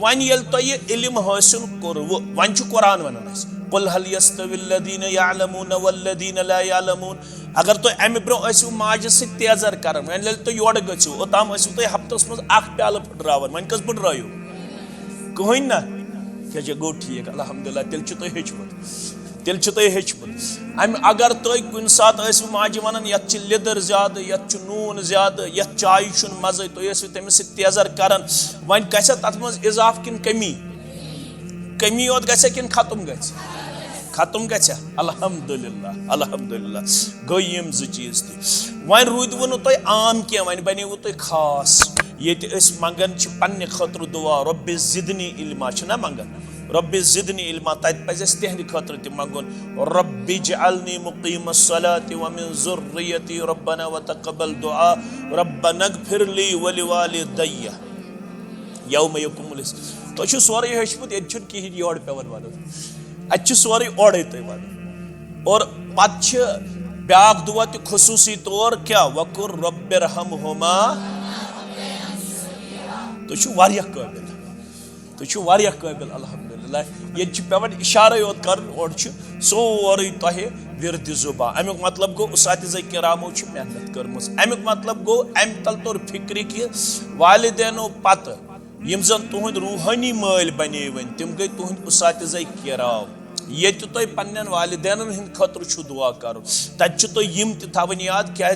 One L तो ये इल्म हासिल कोरवो वन छु कुरान वनान अस कुल हल यस्तविल लदीन यअलमून वल्लदीन ला यअलमून अगर तो अमि ब्रो आसु माज से तेजर करन वन येल तो योड़ गछो ओताम आसु तो हफ्तस मज अख प्याल फुटरावन वन कस फुटरायो कहीं ना क्या गो ठीक अल्हम्दुलिल्लाह तेल छु तो हेचमुत अम अगर तुम कुन सात माज वन ये लिदर ज्यादा ये नून ज्यादा ये चाय मजे तुम तमिस तेजर करान वन गस तथ मज इजाफ किन कमी योत गस किन खत्म गस अल्हम्दुलिल्लाह गो यम जो चीज तह वन रूदव नु तुम आम कह वन बनेव तुम खास ये मंगन पन्ने खतर दुआ रब्बि ज़िदनी इल्मा ना मंगन रब्बि ज़िदनी इल्मा तत पज़ तिहंद खतर त मंगुन रब्बि जअलनी मुक़ीमस सलाति व मिन ज़ुर्रियती रब्बना व तक़ब्बल दुआ रब्बना इग़फिर ली व लिवालिदैया यौम यक़ूमुल हिसाब तो सोरे हेचमुत ये कहीं योड़ पेवन वन अत सोरे ओड़े तुम वन और पत ब्याक दुआ त खुसूसी तौर क्या वकुर रब्बिरहमहुमा तुम वारिया काबिल अल्हम्दुलिल्लाह ये पेवन इशारा योत कर और सोरे तह विरद जुबा अमुक मतलब गो उसातिज़ किरामो मेहनत कर्म अमुक मतलब गो अम तल तोर फिक्र कि वालिदैनो पत यम जन तुहद रूहानी माल बने वन तिम गई तुहद उसातिज़ किराम ये तुम पन्न वालिदैन हंद खतर दुआ कर तत यम तवन याद क्या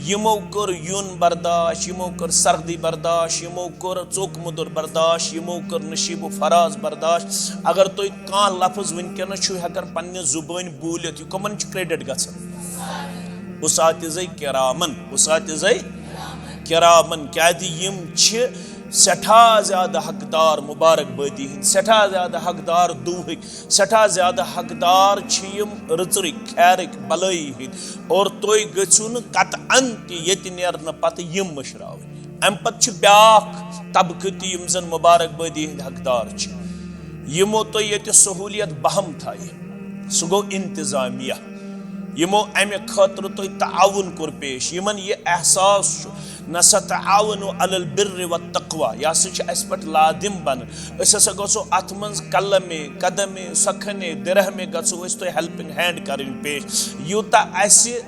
यमो कर यून बर्दाश्त यमो कर सर्दी बर्दाश्त यमो कर चोक मुदुर बर्दाश्त यमो कर नशीब फराज बर्दाश्त अगर तुम कह लफ्ज वनकस हेकान पन्ने जुबान बोलित यह कमन क्रेडिट गसान उसातिज़ किरामन क्या यम सठा ज्यादा हकदार मुबारकबादी हंद सठा ज्यादा हकदार दुहक सठा ज्यादा हकदार रचरिक खैरिक भलाई हंद और तुम गु कतअन ये नेरन पत यम मशराव अम पत ब्याक तबकह यम जन मुबारकबादी हंद हकदार यमो तो ये सहूलियत बहम थाई सह गो इंतजामिया यमो अमे खतर तुम ताउन कोर पेश यमन ये एहसास नसतआवनु अलल बिर्रि व तक़वा यह पे लादिम बन गो अत मज कलमे कदमे सखने दिरहमे गो तो हेल्पिंग हैंड कर पेश यूता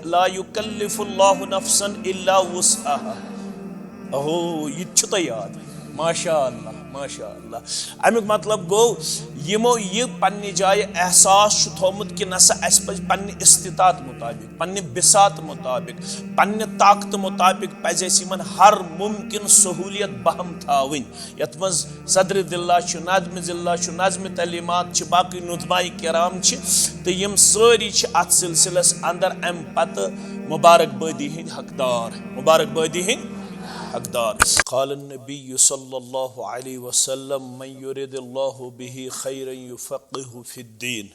ला युकल्लिफुल्लाहु नफ्सन इल्ला वुसअहा अहो ये याद माशाअल्लाह अमुक मतलब गो यमो ये पन्ने जाए एहसास थोमुत कि नसा अस पज पन्ने इस्तितात मुताबिक पन्ने बिसात मुताबिक पन्ने ताकत मुताबिक पज यमन हर मुमकिन सहूलियत बहम थावन यत मज सदर दिल्ला नाज़्म जिल्ला नाज़्म तलीमात बाकी नुज़माई किराम तो यम सारी अत सिलसिलस अंदर अम पत मुबारकबादी हंद हकदार क़ाल नबी सल्लल्लाहु अलैहि वसल्लम मन युरिदिल्लाहु बिही खैरन युफ़क़िहु फ़िद्दीन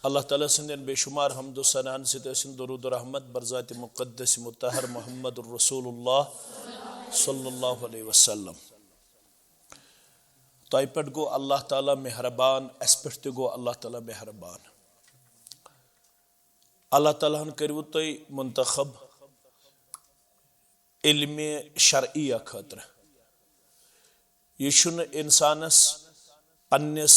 अल्लाह ताला सन्दन बेशुमार हम्दो सनान सितसिन दुरूद रहमत बरज़ात मुक़द्दस मुत्तहर मोहम्मद रसूलुल्लाह सल्लल्लाहु अलैहि वसल्लम तय पे गो अल्लाह ताला मेहरबान अस पे गो अल्लाह ताला मेहरबान अल्लाह ताला करू तुम मुंतखब इल्म शरइया खतर यह इंसानस पन्निस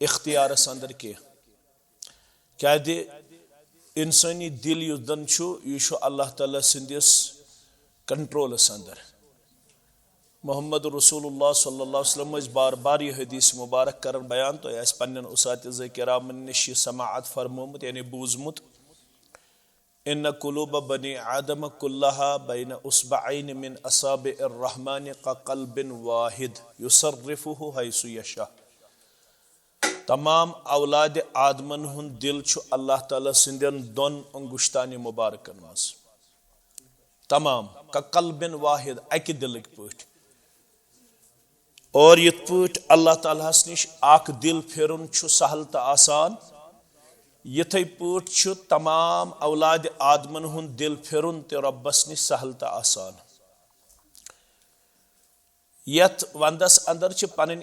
इख्तियारस अंदर क्या इंसानी दिल युस दन यह अल्लाह ताला सिंदिस कंट्रोलस अंदर मोहम्मद रसूलुल्लाह सल्लल्लाहु अलैहि वसल्लम बार बार यह हदीस मुबारक कर बयान तो पन्न उसातिज़ किरामन निश समाअत फरमोमुत यानी बूजमुत इन्न कुलूब बनी आदम कुल्लहा बैन उसबअैन मिन असाबिइर रहमान का क़ल्बिन वाहिद युसर्रिफुहु हैसु यशा तमाम औलाद आदमन हुंद दिल अल्लाह ताला सिंदन दोन अंगुश्तान मुबारकन मज तमाम का क़ल्बिन वाहिद अक दिल पट और ये पट अल्लाह ताला निश अख दिल फिरुन सहल तो आसान यथे पे तमाम औलाद आदमन हुंद दिल फिरुन तो रब्बस निश सहल तो आसान यथ वंदस अंदर पन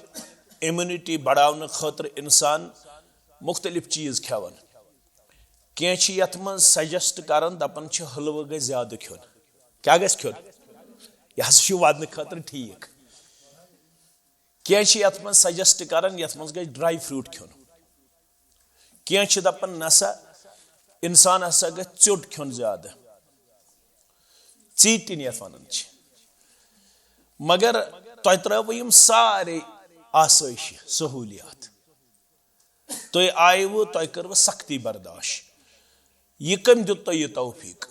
इम्यूनिटी बढ़ाने खतर इंसान मुख्तलिफ चीज़ खेवन कह यथ मज सजेस्ट कर दपान हलव गई ज्यादा खन क्या गस खन यह वदन खतर ठीक कह यथ मन सजेस्ट करान यथ मन गई ड्राई फ्रूट खन कह दपान नसा इंसान हसा ग चोट खन ज्यादा चीटिन यथ वन मगर तुह त्रो यम सारे आसाइश सहूलियात तुह आयव तुह कर सख्ती बर्दाश्त यह कम दुत तुह यह तौफीक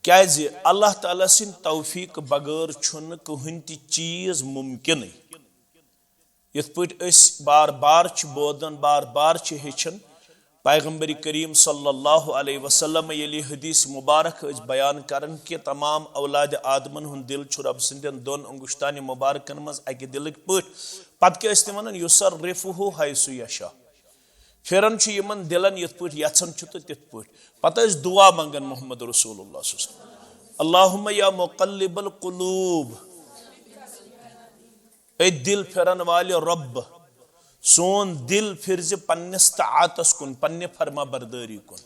क्या अल्लाह ताला सिंद तौफीक बगैर छुन कहन ति चीज मुमकिन यथ पे बार बार बोदन बार बार हेचन पैगम्बर करीम सल्लल्लाहु अलैहि वसल्लम ये हदीस मुबारक बयान करन कि तमाम औलाद आदमन हुन दिल रब सिंदन दोन अंगुश्तान मुबारकन मज अकि दिल पे पत क्या वन युसर्रिफुहु हैसु यशा फिरन यमन दिलन यथ पे यछन तो तिथ पे पत दुआ मंगन मोहम्मद रसूलुल्लाह अल्लाहुम्मा या मुक़ल्लिबल क़ुलूब ए दिल फिरन वाले रब सोन दिल फिर पन्नस तातस कुन पन्ने फरमा बरदारी कुन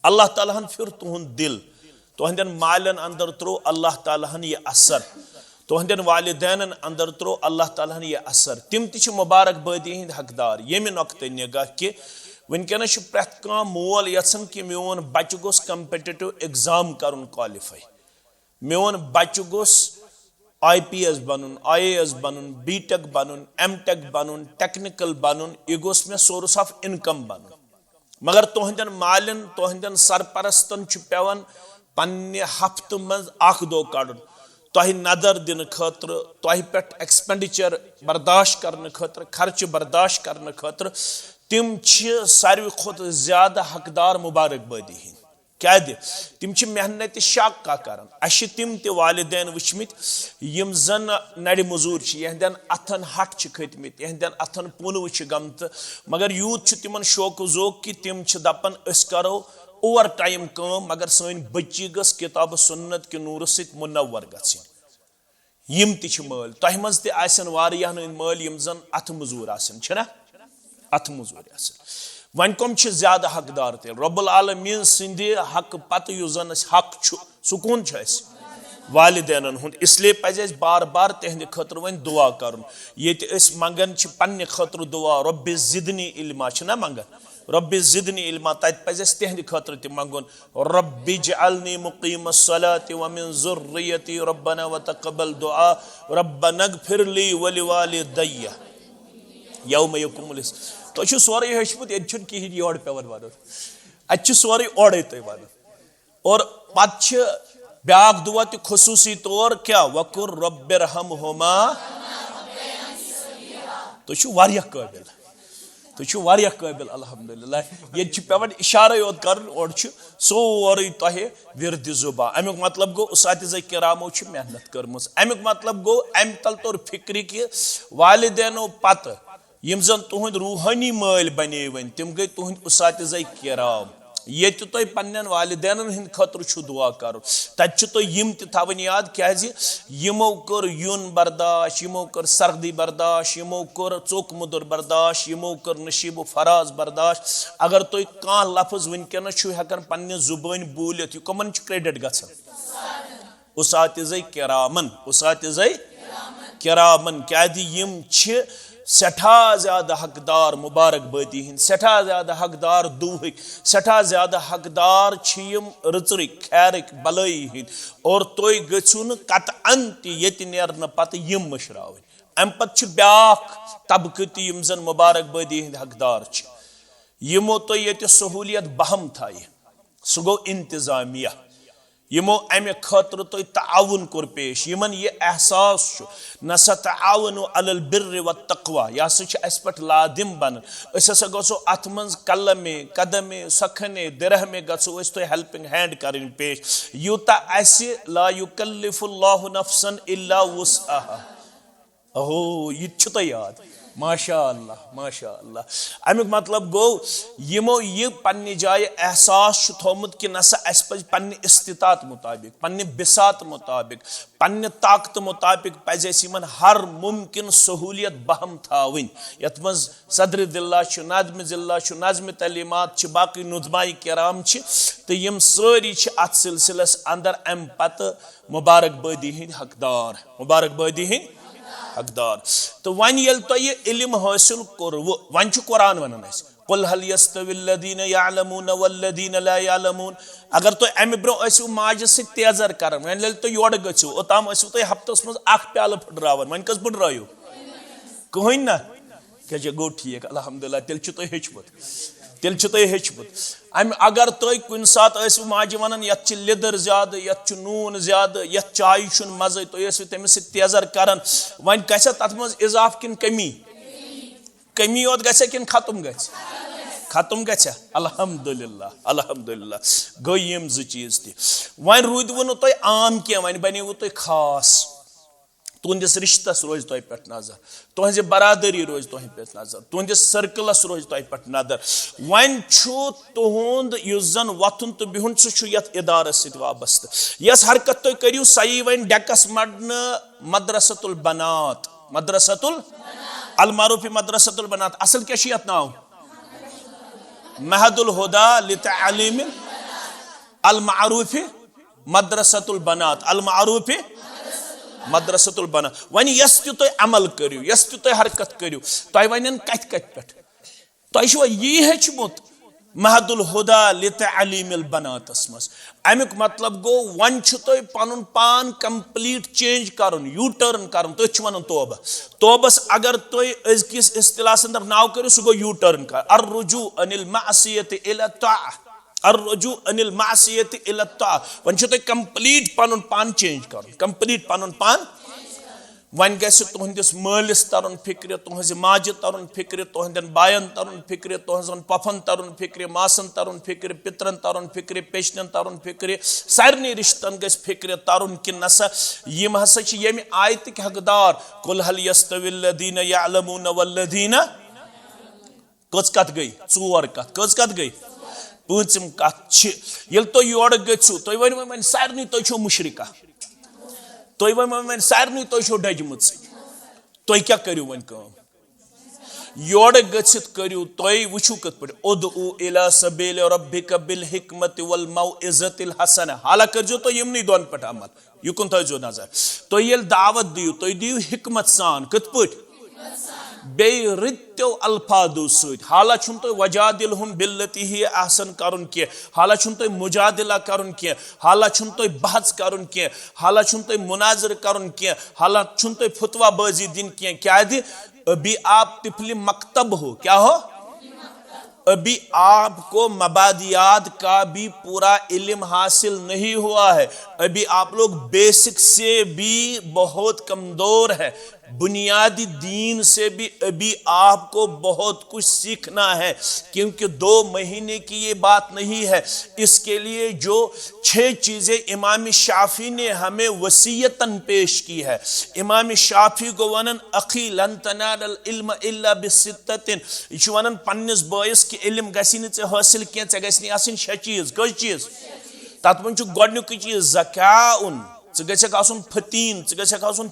अल्लाह ताला फिर तुहन दिल तुहंदन मालन अंदर त्रो अल्लाह ताला ये असर तुहंदन वालिदैन अंदर त्रो अल्लाह ताला ये असर तिम ति मुबारक बदी हिंद हकदार येमि नोक्ते निगाह कि वनकस प्रत कह मोल यन कि मोन बच्चे गोस कम्पिटिटिव एग्जाम कर क्वालिफाई मोन बच्चे गोस IPS बनन IAS बनन BTech बनन MTech बनन टेक्निकल बनन यह गोस मे सोर्स ऑफ इनकम बनन मगर तुहंदन मालन तुहंदन सरपरस्तन पेवान पन्ने हफ्त मज अख दो कड़न तुह नदर दिन खतर तुह पे एक्सपेंडिचर बर्दाश्त करने खतर खर्च बर्दाश्त करने खतर तिम सारे खुद ज्यादा हकदार मुबारकबादी हिंद क्या तिम मेहनत शाका कर तिम ते वालिदैन वुचमित यम जन नड़ मजूर यहदन अथन हट खतमित यहदन अथन पुनव गमत मगर यूत तिमन शौक जोक कि तिम दपन करो ओवर टाइम काम मगर सन बच्ची गस किताब सुन्नत के नूर सत मुनव्वर गम यम ति माल तह मज तह माल यम जन अथ मजूर आना अथ मजूर वन कम ज्यादा हकदार तेल रब्बुल आलमीन सिंध हक पत जन हक सुकून वालिदैन हुंद इसलिए पज बार बार तिहंद खतर वन दुआ कर ये मंगन पन्ने खतर दुआ रब्बि जिदनी इल्मा ना मंगन रब्बि जिदनी इल्मा तत पज तिहंद खतर त मंगन रब्बि जअलनी मुकीमस सलाति व मिन ज़ुर्रियती रब्बना व तक़ब्बल दुआ रब्बना इग़फिर ली व लिवालिदैया यौम यक़ूमुल तुम सोरे हेचमुत ये कहें योर पेवन वन अत सोरे ओड़े तुम वन और पे ब्याक दुआ तो खसूसी तौर क्या वकुर रब्बिरहमहुमा तुम काबिल अल्हम्दुलिल्लाह ये पेवन इशारे योत कर और सोरे तह विरद जुबा अमुक मतलब गो उसातिज़ किरामो मेहनत कर्म अमुक मतलब गो अम तल तौर फिक्र कि वालिदैनो पत यम जन तुहद रूहानी माल बने वन तिम गई तुहद उसातिज़ किराम ये तुम पन्न वालिदैन हंद खतर दुआ कर तत यम तवन याद क्या यमो कर यून बर्दाश्त यमो कर सर्दी बर्दाश्त यमो कर चोक मुदुर बर्दाश्त यमो कर नशीब फराज बर्दाश्त अगर तुम कह लफ्ज वनकस हेकान पन्ने जुबान बोलित यह कमन क्रेडिट गसान उसातिज़ किरामन क्या यम सठा ज्यादा हकदार मुबारकबादी हिंद सठा ज्यादा हकदार दूहक सठा ज्यादा हकदार रचरिक खैरिक भलाई हिंद और तुम गु कतअन ये नेरन पत यम मशराव अम पे ब्याक तबकत यम जन मुबारकबादी हिंद हकदार यमो तो ये सहूलियत बहम थाय सह गो इंतजामिया यमो अमे खतर तुम ताउन कोर पेश यमन यह एहसास नसा ताउनु अलल बिर्रि व तक़वा यह पे लादिम बन हसा गो अत मज कलमे कदमे सखने दिरहमे गो तुम हेल्पिंग हैंड कर पेश यूता ला युकल्लिफुल्लाहु नफ्सन इल्ला वुसअहा अहो यह तुम याद माशा अल्लाह अमुक मतलब गो यमो यह पन्ने जाए एहसास थोमुत कि नसा पे पन्ने इस्तितात मुताबिक पन्ने बिसात मुताबिक पन्ने ताकत मुताबिक पज हर मुमकिन सहूलियत बहम थावन यथ मज सदर दिल्ला नाज़म जिल्ला नाज़म तलीमात बाकी नुज़माई किराम तो यम सारी अत सिलसिलस अंदर अम पत मुबारकबादी हकदार मुबारकबादी हकदार। तो वन यल तो ये इल्म हासिल कोर वन कुरान वन कुल हल यस्तविल्लदीन यालमून वल्लदीन ला यालमून। अगर तुम अमि ब्रो माज सि तेजर कर वन तो योर गो ओताम तुम हफ्तस मज प्याल फुटरान वन कस फुटरायु कहन ना क्या गो ठीक अलहमदुलिल्लाह तेल तुम हेचमुत तेल तुम हेचमुत अगर तुम कुन सात माज वन यत लिदर ज्यादा यत नून ज्यादा यत चाय मजे तुम तमिस तेजर कर वन गस तथ मज इजाफ किन कमी कमी योत गसे किन खत्म गस खत्म गस अल्हम्दुलिल्लाह अल्हम्दुलिल्लाह गई यम ज चीज तह वन रूद वो तुम आम क्या वन बनो तुम खास तुंदिस रिश्तस रोज तुह पे नजर तुहज बरादरी रोज तुह पे नजर तुंदिस सर्कलस रोज तुह पे नजर वन तुंद जन वथुन तो बिहुन सह इदारस सत वाबस्त यस हरकत तुम करू सही वन डेकस मडन मदरसतुल बनात मदरसतुल अलमारूफी मदरसतुल बनात असल क्या यत नाव महदुल हुदा लितालीम अलमारूफी मदरसतुल बनात अलमारूफी मदरसतुल बनात वन यस तुम अमल करू यस तुम हरकत करू तुम वन कत कत पे तुम यह हेचमुत महदुल हुदा लितालीम बनातस मज अमुक मतलब गो वन तुम पन पान कंप्लीट चेंज कर यू टर्न कर तुम वन तोबा तोबस अगर तुम अजकिस इस्तिलास अंदर नाव करू सह गो यू टर्न कर अर रुजू अनिल मासियत इला ताअ अर्रजू अनिल मासियत इला ताअ वन तुम कंप्लीट पन पान चेंज कर कंप्लीट पन पान वन गस तुहंदिस मालिस तरन फिक्र तुहज माज तरन फिक्र तुहंदन बायन तरन फिक्र तुहजन पफन तरन फिक्र मासन तरन फिक्र पित्रन तरन फिक्र पेशनन तरन फिक्र सारनी रिश्तन गस फिक्र तरन कि नसा यम हसा यम आयत हकदार कुल हल यस्तविल्लदीन यालमून वल्लदीन कच कत गई चोर कच कत गई पम कत ये तुम योर गु तुम वन सारनी तुम छो मुशरिका तुम वन सारनी तुम डजम तुम क्या करू वन योर गसित करू तुम वुचु कत पे उदउ इला सबील रब्बिक बिल हिकमत वल मौइज़तिल हसना हाला करजो तो यमनी दोन पे अमल युकुन थो नजर तुम ये दावत दियो तुम दियो हिकमत सान कत पे बे रित्यो अल्फादो सत हाला तुम वजादिलहुम बिल्लती ही आहसन करुन के हाला तुम मुजादिला करुन के हाला तुम बहस करुन के हाला तुम मुनाजर करुन के हाला तुम फतवा बाजी दिन के क्या दि अभी आप तिफली मकतब हो क्या हो अभी आपको मबादियात का भी पूरा इल्म हासिल नहीं हुआ है अभी आप लोग बेसिक से भी बहुत कमजोर है बुनियादी दीन से भी अभी आपको बहुत कुछ सीखना है क्योंकि 2 महीने की ये बात नहीं है इसके लिए जो 6 चीजें इमाम शाफी ने हमें वसीयतन पेश की है इमाम शाफी को वनन अखी लन तनाल इल्म इल्ला बिसित्ततिन यह वनन पन्निस बॉयस कि इल्म गसी न चे हासिल के चे गसी आसिन 6 चीज कई चीज तत मन छु गोडनुक चीज ज़काउन ग फतीन ग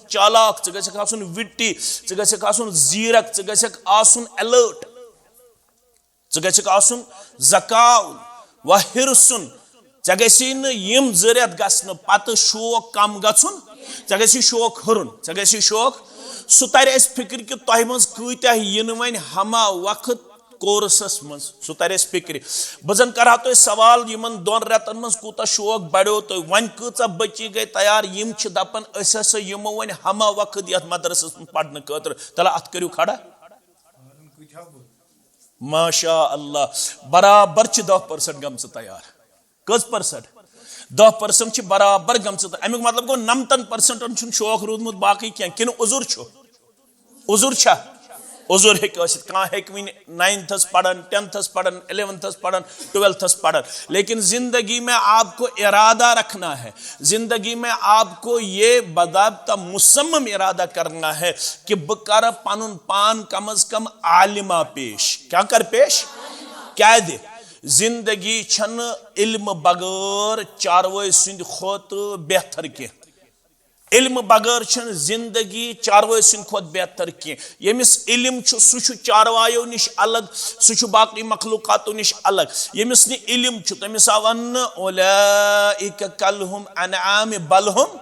चालाक ग विट्टी ग जीरक ग अलर्ट ग ज़काउन व हिरसुन गे नम जरियत गसन पत शौक कम गुन गे शौक हुरन गे शौक सह तर फिक्र कि तह मज कत्या इन वन हमा वक्त कोर्सस मज सह तर फिक्र बजन कर सवाल इन 2 रेतन मज कूता शौक बढ़ो तो वन कचा बच्ची गई तैयार यम दपन यमो वन हमा वक्त ये मदरसस पढ़ने खतर तला अत करू खड़ा माशा अल्लाह बराबर 10% गम तैयार कस परसेंट 10% बराबर गम अमुक मतलब गो 90% शौक रूदमुत बाकी क्या कि उजुर उजुर उजुर हेन 9th पढ़न 10th पढ़न 11th पढ़न 12th पढ़न लेकिन जिंदगी में आपको इरादा रखना है जिंदगी में आपको ये बदाबता मुसम्मम इरादा करना है कि बकर पनुन पान कम अज कम आलिमा पेश क्या कर पेश क्या दे जिंदगी छन इल्म बगैर चारवे सुंद खोत बेहतर के इल्म बगैर जिंदगी चारवे सुंद खोत बेहतर की यमिस इल्म सह चारवायो निश अलग सह बाकी मखलूकातो निश अलग यमिस नि इल्म तमिस वन उलैइका कलहुम अनआम बलहुम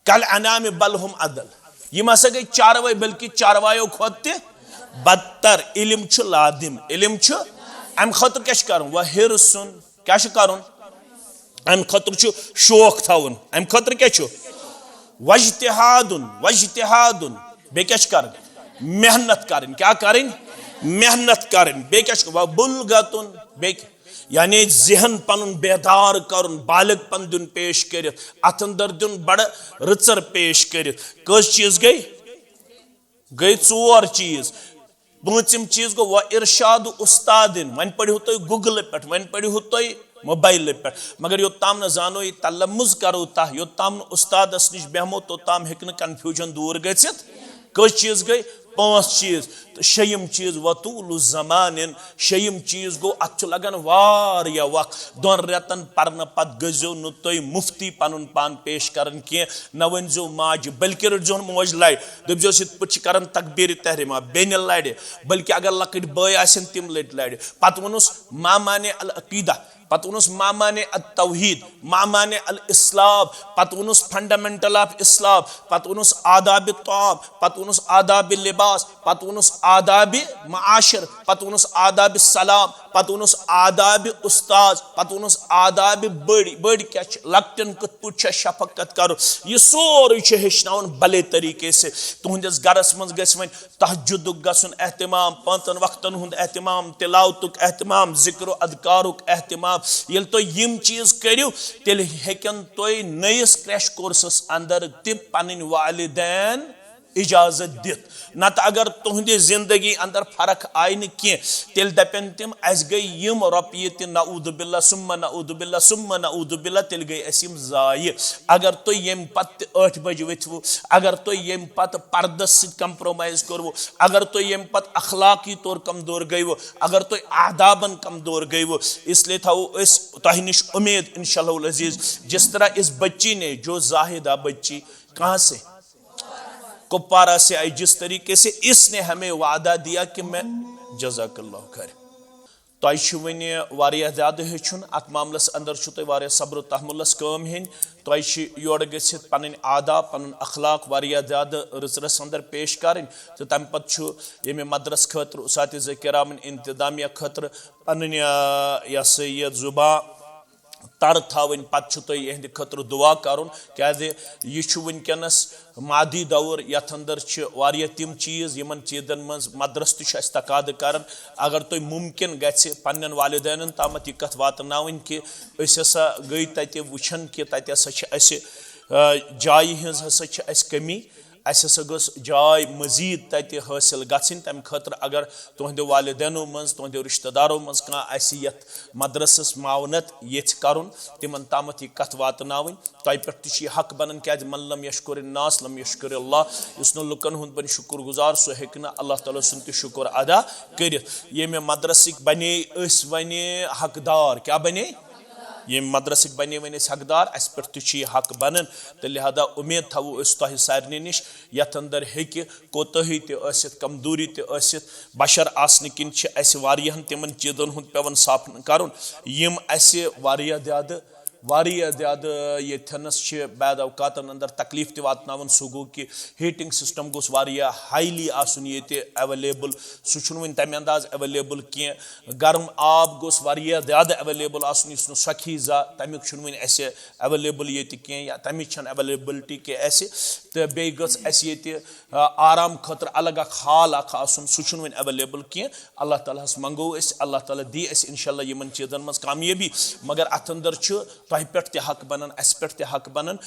कल अनाम बलहुम अदल यम हसा गई चारवाई, बल्कि चारवायों खोत बदतर। इल्म छु लादिम, इल्म छु अम खतर क्या करुन वह हिरसुन, क्या करुन अम खतर छु शौक थवन, अम खतर क्या छु वज्तिहादुन, वज्तिहादुन बे क्या कर मेहनत करें, क्या करें मेहनत करें, बे क्या वह बुलगतुन बे यानी जहन पन बेदार कर, बालिगपन दिन पेश कर, अत अंदर दिन बड़ रचर पेश कर। कस चीज गई गई चोर चीज। पूंचम चीज गो वह इरशाद उस्तादिन, वन पढ़ो तुम गूगल पे, वन पढ़ो तुम मोबाइल पे, मगर योत्ताम न जानो ये तलमुज करो ता, योत्ताम उस्तादस निश बेहमो तोत्ताम हेक कन्फ्यूजन दूर गचित। कस चीज गई पांच चीज। तो शयम चीज वतूल जमान, शयम चीज गो अत लगन वारिया वक्त, दोन रेतन परन पत गजो न तुम मुफ्ती पनुन पान पेश करन कह, न वनजो माज बल्कि रटजोन मोज लड़, दपजोस पे कर तकबीर तहरीमा बेन लड़, बल्कि अगर लकट बय आसन तिम लड़, पत वनुस मामाने अल अकीदा, पत वनुस मामाने अल तौहीद, मामाने अल इस्लाम, पत वनुस फंडामेंटल ऑफ इस्लाम, पत वनुस आदाब ताम, पत वनुस आदाब लिबास, पत वनुस आदाब माशर, पत वनुस आदाब सलाम, पत वनुस आदाब उस्ताद, पत वनुस आदाब बड़ी बड़ी क्या लकटन कत पुछ शफकत करो। यह सोरे हेचन भले तरीके से। तुहंदिस गरस मज गस वन तहज्जुदुक गसन एहतमाम, पांचन वक्तन हुंद एहतमाम, तिलावतुक एहतमाम, जिक्र अदकारुक एहतमाम। ये तो यम चीज करू तेल हेकन तुम नयस क्रैश कोर्सस अंदर तम पन वालिदैन इजाजत दित। नत अगर तुहंदि जिंदगी अंदर फर्क आय न कह, तेल दपन तम अस गई यम रॉपिये त नऊद बिल्ला सुम्मा नऊद बिल्ला सुम्मा नऊद बिल्ला, तेल गई असिम जाय। अगर तुम यम पत 8 बज वथवो, अगर तुम यम पत पर्दस सत कंप्रोमाइज करवो, अगर तुम यम पत अखलाकी तौर कमजोर गईवो, अगर तुम आदाबन कमजोर गईवो, इसलिए था तह निश उम्मीद इंशाअल्लाह अजीज, जिस तरह इस बच्ची ने जो जाहिदा बच्ची कहाँ से कुपवारा से आई, जिस तरीके से इसने हमें वादा दिया कि मैं जज़ाकल्लाह खैर। तुम वन वारिया ज़्यादा हेचुन अत मामलस अंदर तुम वारिया सब्र तहमुलस काम हेन, तुम योर गसित पन आदा पन अखलाक वारिया ज़्यादा रचरस अंदर पेश करें। तो तम पे ये मदरस खतर उसातिज़ किरामन इंतजामिया खतर पन यह सह जुबा तर थवन, पे तुम यहद खतर दुआ कर क्या यह वनकस मादी दौर यथ अंदर तम चीज़ यमन चीज़न मज मदरस तकाद कर। अगर तुम मुमकिन गि पन्न वालिदैन ताम यह कथ वातन कि हसा गई तत वुचन कि तत हसा जाय हज हसा कमी, अस गस जाय मजीद तत हासिल गन। तम खतर अगर तुहद वालिदैनो मज तुहद रिश्तेदारों मज कह मदरसस मावनत ये कर तिमन ताम यह कथ वातन तह पे हक बनन क्या मन लम यशकुर नास लम यशकुर अल्लाह, इस लुकन हुंद बन शुक्र गुजार सह हेक अल्लाह ताला सुन शुक्र अदा कर। ये मदरसिक बने वन हकदार, क्या बने ये मदरसिक बने वन हकदार, अस पे हक बनन। तो लिहाजा उम्मीद थवो तह सारे निश यथ अंदर हेक कोताही तसित कमजोरी तसित बशर आसने किन वारियाहन तिमन चीज़न हुंद पेवन साफ कर यम वारिया ज़्यादा ये थनस बैद अवकातन अंदर तकलीफ वातन। सह गो कि हीटिंग सिस्टम गोस वारिया हाईली आसन ये अवेलेबल, सह वन तमें अंदाज अवेलेबल कह। गर्म आब गोस वारिया ज़्यादा अवेलेबल आसन इस सखी जा तमिक वन अस अवेलेबल ये कह या तमिच अवेलेबिलिटी कह अस। तो बे गस ये आराम खतर अलग हाल आसन, सह वन अवेलेबल कह। अल्लाह ताला मंगो अल्लाह ताला दी इंशाअल्लाह यमन चीज़न मज कामयाबी। मगर अत अंदर तह पे हक बनन अस पे हक बनन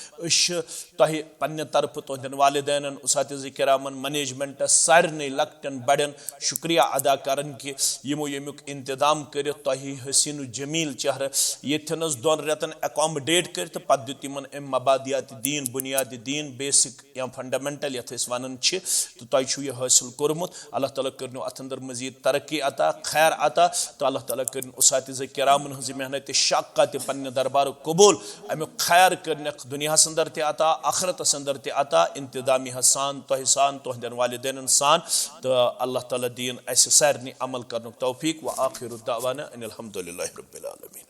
तह पन्ने तरफ तुहदन वालिदैन उसातिज़ किरामन मैनेजमेंट सारे लकटन बड़न शुक्रिया अदा करन कि यमो यमुक इंतजाम कर तह हसीन जमील चेहर येनस 2 रेतन अकोमोडेट कर पे दित मबादियात दीन बुनियाद दीन बेसिक या फंडामेंटल ये वन तो तह यह हासिल कोर्मुत। अल्लाह ताला कर अत अंदर मजीद तरक्की अता खैर अता। तो अल्लाह ताला कर उसातिज़ किरामन हज मेहनत शाक्का पन्ने दरबार कबूल, अमुक खैर कर दुनिया अंदर अता आखरत अंदर अता इंतजामी सान तह सान तुहदन वालिदैन सान। तो अल्लाह ताला दीन अस सारे अमल कर तौफीक व आखिर दावाना अनिल हम्दुलिल्लाहि रब्बिल आलमीन।